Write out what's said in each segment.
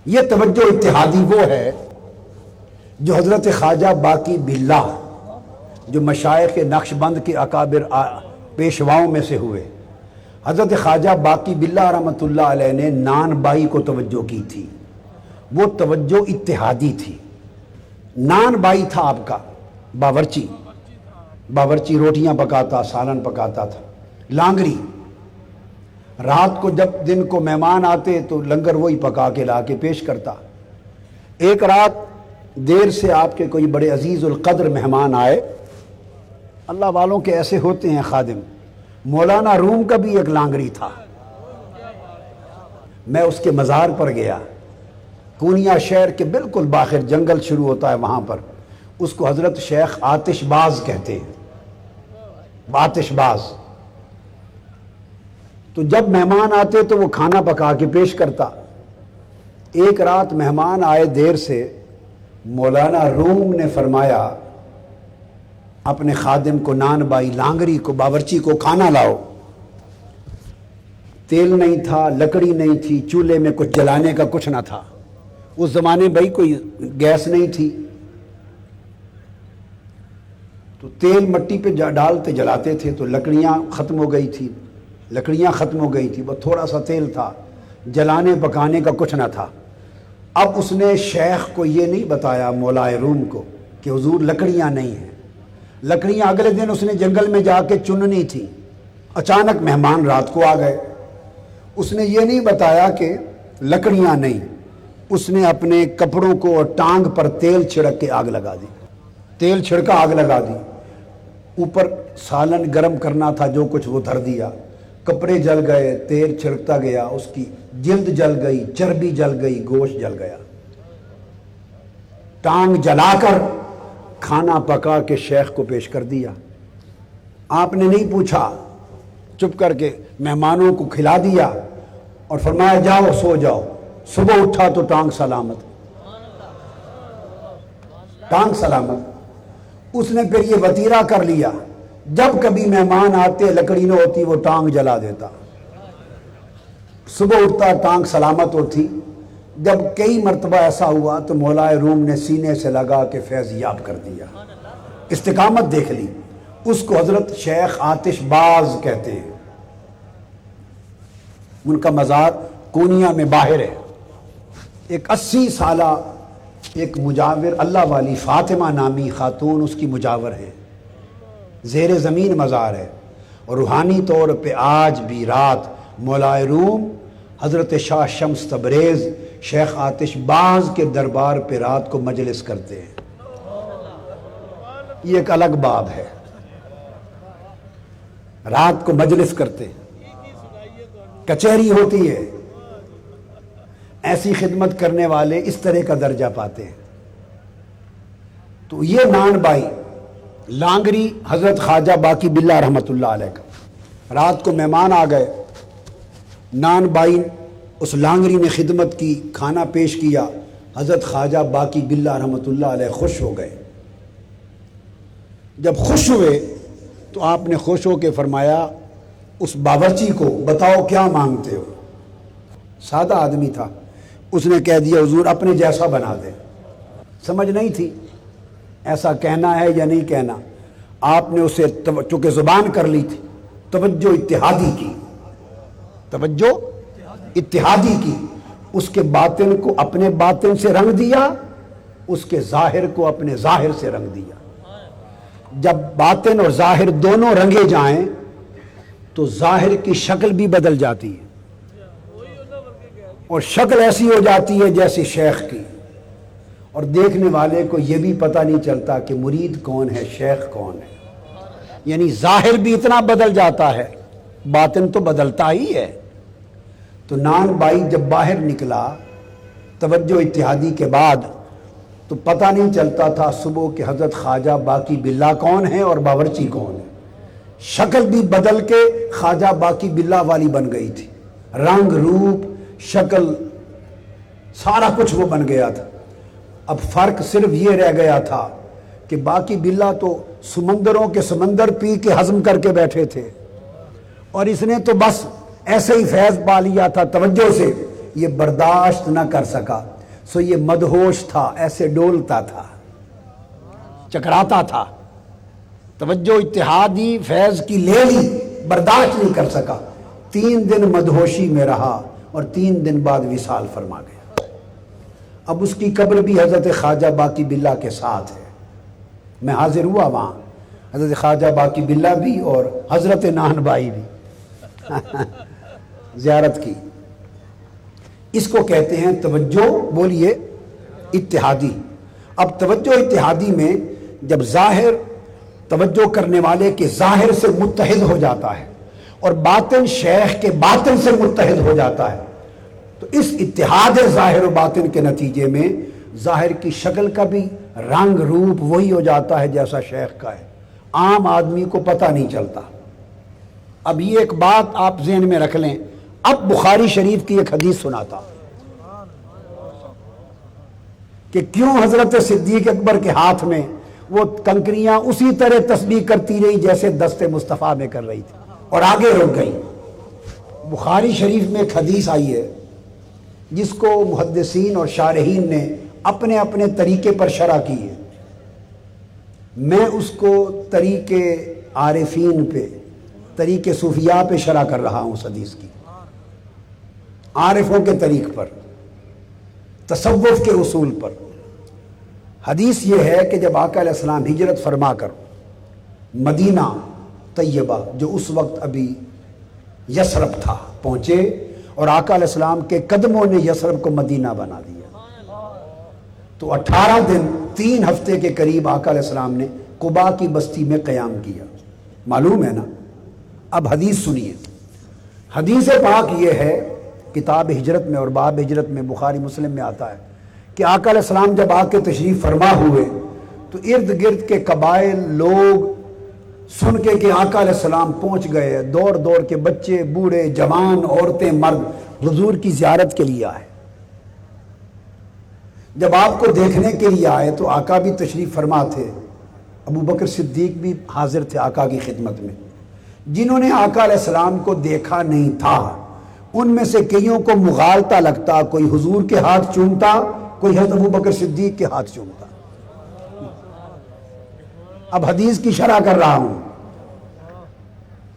یہ توجہ اتحادی وہ ہے جو حضرت خواجہ باقی باللہ جو مشائخ نقش بند کے اکابر پیشواؤں میں سے ہوئے، حضرت خواجہ باقی باللہ رحمۃ اللہ علیہ نے نان بائی کو توجہ کی تھی۔ وہ توجہ اتحادی تھی۔ نان بائی تھا آپ کا باورچی روٹیاں پکاتا، سالن پکاتا تھا۔ لانگری رات کو جب دن کو مہمان آتے تو لنگر وہی پکا کے لا کے پیش کرتا۔ ایک رات دیر سے آپ کے کوئی بڑے عزیز القدر مہمان آئے، اللہ والوں کے ایسے ہوتے ہیں خادم۔ مولانا روم کا بھی ایک لانگری تھا۔ میں اس کے مزار پر گیا، کونیا شہر کے بالکل باہر جنگل شروع ہوتا ہے، وہاں پر اس کو حضرت شیخ آتش باز کہتے ہیں، آتش باز۔ تو جب مہمان آتے تو وہ کھانا پکا کے پیش کرتا۔ ایک رات مہمان آئے دیر سے، مولانا روم نے فرمایا اپنے خادم کو، نان بائی لانگری کو، باورچی کو کھانا لاؤ۔ تیل نہیں تھا، لکڑی نہیں تھی، چولہے میں کچھ جلانے کا کچھ نہ تھا۔ اس زمانے بھائی کوئی گیس نہیں تھی، تو تیل مٹی پہ ڈالتے جلاتے تھے، تو لکڑیاں ختم ہو گئی تھی، وہ تھوڑا سا تیل تھا، جلانے پکانے کا کچھ نہ تھا۔ اب اس نے شیخ کو یہ نہیں بتایا، مولائے روم کو، کہ حضور لکڑیاں نہیں ہیں۔ لکڑیاں اگلے دن اس نے جنگل میں جا کے چننی تھی۔ اچانک مہمان رات کو آ گئے، اس نے یہ نہیں بتایا کہ لکڑیاں نہیں۔ اس نے اپنے کپڑوں کو اور ٹانگ پر تیل چھڑک کے آگ لگا دی، تیل چھڑکا آگ لگا دی۔ اوپر سالن گرم کرنا تھا، جو کچھ وہ دھر دیا، کپڑے جل گئے، تیل چھڑکتا گیا، اس کی جلد جل گئی، چربی جل گئی، گوشت جل گیا۔ ٹانگ جلا کر کھانا پکا کے شیخ کو پیش کر دیا۔ آپ نے نہیں پوچھا، چپ کر کے مہمانوں کو کھلا دیا اور فرمایا جاؤ سو جاؤ۔ صبح اٹھا تو ٹانگ سلامت، ٹانگ سلامت۔ اس نے پھر یہ وطیرہ کر لیا، جب کبھی مہمان آتے لکڑی نہ ہوتی وہ ٹانگ جلا دیتا۔ صبح اٹھتا ٹانگ سلامت ہوتی۔ جب کئی مرتبہ ایسا ہوا تو مولائے روم نے سینے سے لگا کے فیض یاب کر دیا، استقامت دیکھ لی۔ اس کو حضرت شیخ آتش باز کہتے ہیں۔ ان کا مزار کونیا میں باہر ہے۔ ایک 80 سالہ ایک مجاور اللہ والی فاطمہ نامی خاتون اس کی مجاور ہے، زیر زمین مزار ہے۔ اور روحانی طور پہ آج بھی رات مولائے روم حضرت شاہ شمس تبریز شیخ آتش باز کے دربار پہ رات کو مجلس کرتے ہیں۔ یہ ایک الگ باب ہے، رات کو مجلس کرتے ہیں، کچہری ہوتی ہے۔ ایسی خدمت کرنے والے اس طرح کا درجہ پاتے ہیں۔ تو یہ نان بائی لانگری حضرت خواجہ باقی باللہ رحمۃ اللہ علیہ کا، رات کو مہمان آ گئے، نان بائی اس لانگری نے خدمت کی، کھانا پیش کیا۔ حضرت خواجہ باقی باللہ رحمۃ اللہ علیہ خوش ہو گئے۔ جب خوش ہوئے تو آپ نے خوش ہو کے فرمایا اس باورچی کو بتاؤ کیا مانگتے ہو۔ سادہ آدمی تھا، اس نے کہہ دیا حضور اپنے جیسا بنا دے۔ سمجھ نہیں تھی ایسا کہنا ہے یا نہیں کہنا۔ آپ نے اسے چونکہ زبان کر لی تھی، توجہ اتحادی کی، توجہ اتحادی کی۔ اس کے باطن کو اپنے باطن سے رنگ دیا، اس کے ظاہر کو اپنے ظاہر سے رنگ دیا۔ جب باطن اور ظاہر دونوں رنگے جائیں تو ظاہر کی شکل بھی بدل جاتی ہے، اور شکل ایسی ہو جاتی ہے جیسے شیخ کی، اور دیکھنے والے کو یہ بھی پتہ نہیں چلتا کہ مرید کون ہے، شیخ کون ہے۔ یعنی ظاہر بھی اتنا بدل جاتا ہے، باطن تو بدلتا ہی ہے۔ تو نان بائی جب باہر نکلا توجہ اتحادی کے بعد تو پتہ نہیں چلتا تھا صبح کہ حضرت خواجہ باقی باللہ کون ہے اور باورچی کون ہے۔ شکل بھی بدل کے خواجہ باقی باللہ والی بن گئی تھی، رنگ روپ شکل سارا کچھ وہ بن گیا تھا۔ اب فرق صرف یہ رہ گیا تھا کہ باقی باللہ تو سمندروں کے سمندر پی کے ہضم کر کے بیٹھے تھے، اور اس نے تو بس ایسے ہی فیض پا لیا تھا توجہ سے، یہ برداشت نہ کر سکا۔ سو یہ مدہوش تھا، ایسے ڈولتا تھا، چکراتا تھا، توجہ اتحادی فیض کی لے لی، برداشت نہیں کر سکا، 3 دن مدہوشی میں رہا اور 3 دن بعد وصال فرما گیا۔ اب اس کی قبر بھی حضرت خواجہ باقی باللہ کے ساتھ ہے، میں حاضر ہوا وہاں، حضرت خواجہ باقی باللہ بھی اور حضرت نان بھائی بھی زیارت کی۔ اس کو کہتے ہیں توجہ، بولیے، اتحادی۔ اب توجہ اتحادی میں جب ظاہر توجہ کرنے والے کے ظاہر سے متحد ہو جاتا ہے اور باطن شیخ کے باطن سے متحد ہو جاتا ہے، تو اس اتحاد ظاہر و باطن کے نتیجے میں ظاہر کی شکل کا بھی رنگ روپ وہی ہو جاتا ہے جیسا شیخ کا ہے، عام آدمی کو پتہ نہیں چلتا۔ اب یہ ایک بات آپ ذہن میں رکھ لیں، اب بخاری شریف کی ایک حدیث سناتا کہ کیوں حضرت صدیق اکبر کے ہاتھ میں وہ کنکریاں اسی طرح تسبیح کرتی رہی جیسے دست مصطفیٰ میں کر رہی تھی اور آگے رک گئی۔ بخاری شریف میں ایک حدیث آئی ہے جس کو محدثین اور شارحین نے اپنے اپنے طریقے پر شرح کی ہے، میں اس کو طریقے عارفین پہ، طریقے صوفیاء پہ شرح کر رہا ہوں اس حدیث کی، عارفوں کے طریق پر، تصوف کے اصول پر۔ حدیث یہ ہے کہ جب آقا علیہ السلام ہجرت فرما کر مدینہ طیبہ، جو اس وقت ابھی یثرب تھا، پہنچے اور آقا علیہ السلام کے قدموں نے یثرب کو مدینہ بنا دیا، تو 18 دن 3 ہفتے کے قریب آقا علیہ السلام نے قباء کی بستی میں قیام کیا، معلوم ہے نا۔ اب حدیث سنیے، حدیث پاک یہ ہے، کتاب ہجرت میں اور باب ہجرت میں بخاری مسلم میں آتا ہے کہ آقا علیہ السلام جب آ کے تشریف فرما ہوئے تو ارد گرد کے قبائل لوگ سن کے کہ آقا علیہ السلام پہنچ گئے، دوڑ دوڑ کے بچے، بوڑھے، جوان، عورتیں، مرد حضور کی زیارت کے لیے آئے۔ جب آپ کو دیکھنے کے لیے آئے تو آقا بھی تشریف فرما تھے، ابو بکر صدیق بھی حاضر تھے آقا کی خدمت میں۔ جنہوں نے آقا علیہ السلام کو دیکھا نہیں تھا ان میں سے کئیوں کو مغالطہ لگتا، کوئی حضور کے ہاتھ چومتا، کوئی حضرت ابو بکر صدیق کے ہاتھ چومتا۔ اب حدیث کی شرح کر رہا ہوں،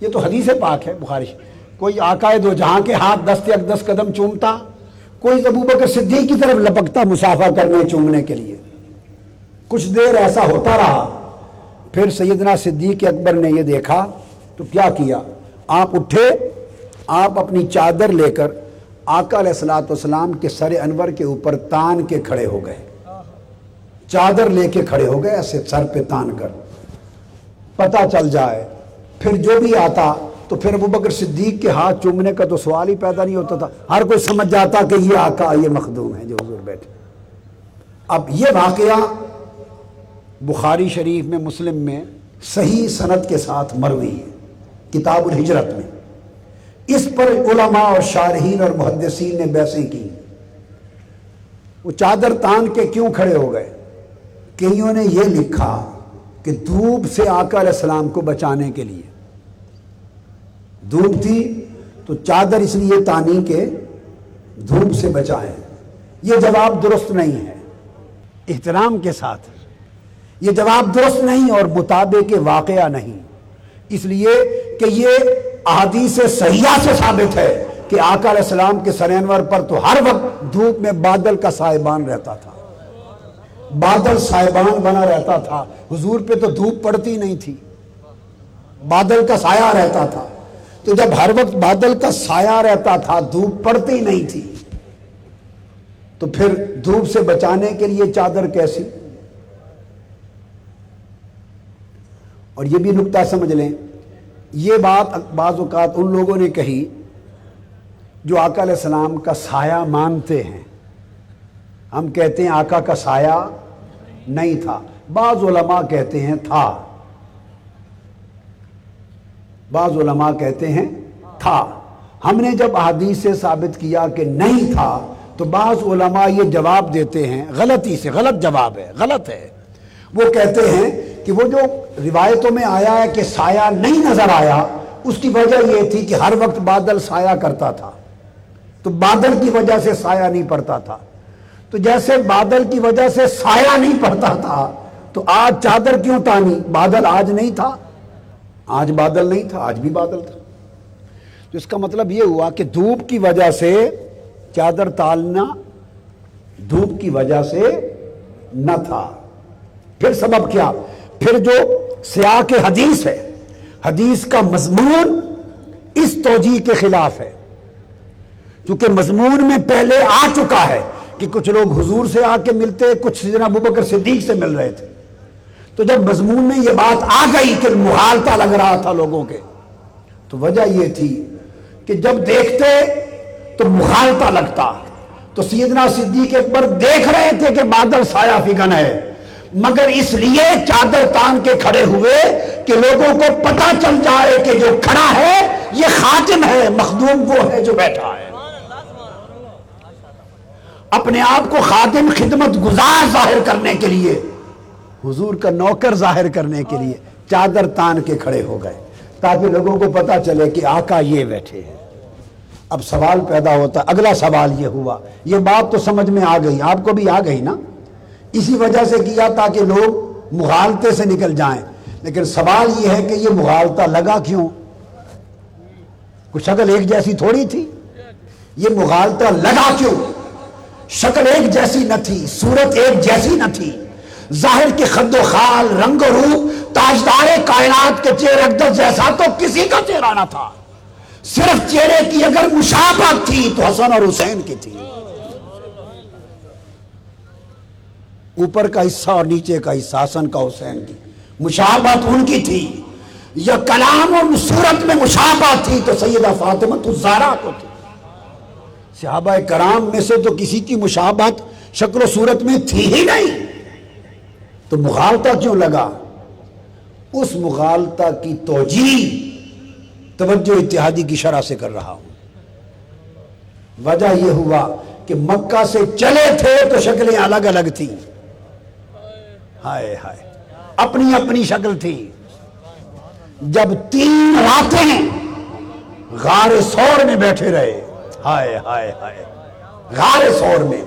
یہ تو حدیث پاک ہے بخاری، کوئی آقا دو جہاں کے ہاتھ دست اقدس قدم چومتا، کوئی ابو بکر صدیق کی طرف لپکتا مصافحہ کرنے چومنے کے لیے۔ کچھ دیر ایسا ہوتا رہا، پھر سیدنا صدیق اکبر نے یہ دیکھا تو کیا کیا، آپ اٹھے، آپ اپنی چادر لے کر آقا علیہ السلام کے سر انور کے اوپر تان کے کھڑے ہو گئے، چادر لے کے کھڑے ہو گئے ایسے سر پہ تان کر، پتہ چل جائے۔ پھر جو بھی آتا تو پھر ابو بکر صدیق کے ہاتھ چومنے کا تو سوال ہی پیدا نہیں ہوتا تھا، ہر کوئی سمجھ جاتا کہ یہ آقا، یہ مخدوم ہے جو حضور بیٹھے۔ اب یہ واقعہ بخاری شریف میں، مسلم میں صحیح سند کے ساتھ مروی ہے، کتاب الہجرت میں۔ اس پر علماء اور شارحین اور محدثین نے بحثیں کی، وہ چادر تان کے کیوں کھڑے ہو گئے؟ کئیوں نے یہ لکھا کہ دھوپ سے آقا علیہ السلام کو بچانے کے لیے، دھوپ تھی تو چادر اس لیے تانی کہ دھوپ سے بچائیں۔ یہ جواب درست نہیں ہے، احترام کے ساتھ یہ جواب درست نہیں اور مطابق واقعہ نہیں، اس لیے کہ یہ احادیث صحیحہ سے ثابت ہے کہ آقا علیہ السلام کے سر انور پر تو ہر وقت دھوپ میں بادل کا سائبان رہتا تھا، بادل سائبان بنا رہتا تھا، حضور پہ تو دھوپ پڑتی نہیں تھی، بادل کا سایہ رہتا تھا۔ تو جب ہر وقت بادل کا سایہ رہتا تھا، دھوپ پڑتی نہیں تھی، تو پھر دھوپ سے بچانے کے لیے چادر کیسی؟ اور یہ بھی نکتہ سمجھ لیں، یہ بات بعض اوقات ان لوگوں نے کہی جو آقا علیہ السلام کا سایہ مانتے ہیں۔ ہم کہتے ہیں آقا کا سایہ نہیں تھا، بعض علماء کہتے ہیں تھا، بعض علماء کہتے ہیں تھا۔ ہم نے جب احادیث سے ثابت کیا کہ نہیں تھا تو بعض علماء یہ جواب دیتے ہیں، غلطی سے، غلط جواب ہے، غلط ہے۔ وہ کہتے ہیں کہ وہ جو روایتوں میں آیا ہے کہ سایہ نہیں نظر آیا، اس کی وجہ یہ تھی کہ ہر وقت بادل سایہ کرتا تھا، تو بادل کی وجہ سے سایہ نہیں پڑتا تھا۔ تو جیسے بادل کی وجہ سے سایہ نہیں پڑتا تھا تو آج چادر کیوں تانی؟ بادل آج نہیں تھا، آج بادل نہیں تھا، آج بھی بادل تھا۔ تو اس کا مطلب یہ ہوا کہ دھوپ کی وجہ سے چادر تالنا دھوپ کی وجہ سے نہ تھا۔ پھر سبب کیا؟ پھر جو سیاق حدیث ہے، حدیث کا مضمون اس توجیہ کے خلاف ہے، کیونکہ مضمون میں پہلے آ چکا ہے کہ کچھ لوگ حضور سے آ کے ملتے، کچھ سیدنا ابوبکر صدیق سے مل رہے تھے۔ تو جب مضمون میں یہ بات آ گئی کہ مغالطہ لگ رہا تھا لوگوں کے، تو وجہ یہ تھی کہ جب دیکھتے تو مغالطہ لگتا۔ تو سیدنا صدیق اکبر دیکھ رہے تھے کہ بادل سایہ فگن ہے، مگر اس لیے چادر تان کے کھڑے ہوئے کہ لوگوں کو پتہ چل جائے کہ جو کھڑا ہے یہ خادم ہے، مخدوم وہ ہے جو بیٹھا ہے۔ اپنے آپ کو خادم، خدمت گزار ظاہر کرنے کے لیے، حضور کا نوکر ظاہر کرنے کے لیے چادر تان کے کھڑے ہو گئے تاکہ لوگوں کو پتہ چلے کہ آقا یہ بیٹھے ہیں۔ اب سوال پیدا ہوتا، اگلا سوال یہ ہوا، یہ بات تو سمجھ میں آ گئی، آپ کو بھی آ گئی نا، اسی وجہ سے کیا تاکہ لوگ مغالطے سے نکل جائیں، لیکن سوال یہ ہے کہ یہ مغالطہ لگا کیوں؟ کوئی شکل ایک جیسی تھوڑی تھی، یہ مغالطہ لگا کیوں؟ شکل ایک جیسی نہ تھی، صورت ایک جیسی نہ تھی، ظاہر کے خد و خال، رنگ و روح تاجدار کائنات کے چہرے اقدس جیسا تو کسی کا چہرہ نہ تھا، صرف چہرے کی اگر مشابہت تھی تو حسن اور حسین کی تھی، اوپر کا حصہ اور نیچے کا حصہ حسن کا حسین کی مشابہت ان کی تھی، یا کلام اور صورت میں مشابہت تھی تو سیدہ فاطمہ الزہرا کو تھی۔ صحابہ کرام میں سے تو کسی کی مشابہت شکل و صورت میں تھی ہی نہیں، تو مغالطہ کیوں لگا؟ اس مغالطہ کی توجیہ توجہ اتحادی کی شرح سے کر رہا ہوں۔ وجہ یہ ہوا کہ مکہ سے چلے تھے تو شکلیں الگ الگ تھیں، ہائے ہائے، اپنی اپنی شکل تھی۔ جب 3 راتیں غار ثور میں بیٹھے رہے، ہائے ہائے ہائے، غار ثور میں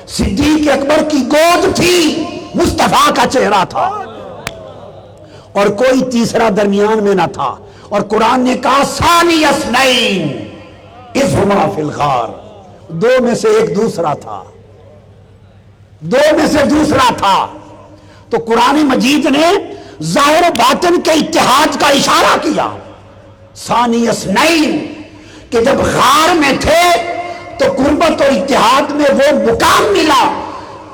صدیق اکبر کی گود تھی، مصطفیٰ کا چہرہ تھا اور کوئی تیسرا درمیان میں نہ تھا، اور قرآن نے کہا ثانی اثنین اذ ہما فی الغار، 2 میں سے ایک دوسرا تھا، 2 میں سے دوسرا تھا۔ تو قرآن مجید نے ظاہر و باطن کے اتحاد کا اشارہ کیا، ثانی اثنین، کہ جب غار میں تھے تو قربت اور اتحاد میں وہ مقام ملا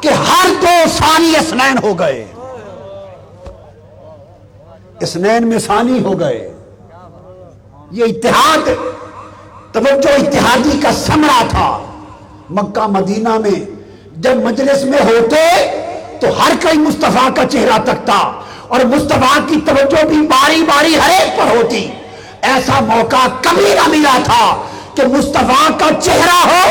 کہ ہر 2 ثانی اثنین ہو گئے، اثنین میں ثانی ہو گئے۔ یہ اتحاد توجہ اتحادی کا ثمرہ تھا۔ مکہ مدینہ میں جب مجلس میں ہوتے تو ہر کوئی مصطفیٰ کا چہرہ تکتا اور مصطفیٰ کی توجہ بھی باری باری ہر ایک پر ہوتی۔ ایسا موقع کبھی نہ ملا تھا کہ مصطفیٰ کا چہرہ ہو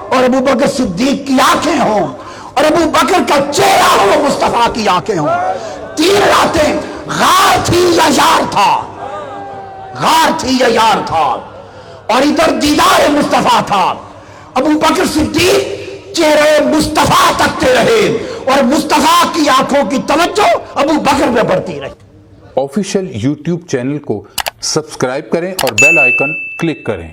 اور ابوبکر صدیق کی آنکھیں ہوں، اور ابو بکر کا چہرہ ہو مصطفیٰ کی آنکھیں ہوں۔ 3 راتیں غار تھی یا یار تھا، غار تھی یا یار تھا، اور ادھر دیدار مصطفیٰ تھا۔ ابو بکر صدیق چہرے مصطفیٰ تکتے رہے اور مصطفیٰ کی آنکھوں کی توجہ ابو بکر میں بڑھتی رہی۔ آفیشیل یوٹیوب چینل کو سبسکرائب کریں اور بیل آئیکن کلک کریں۔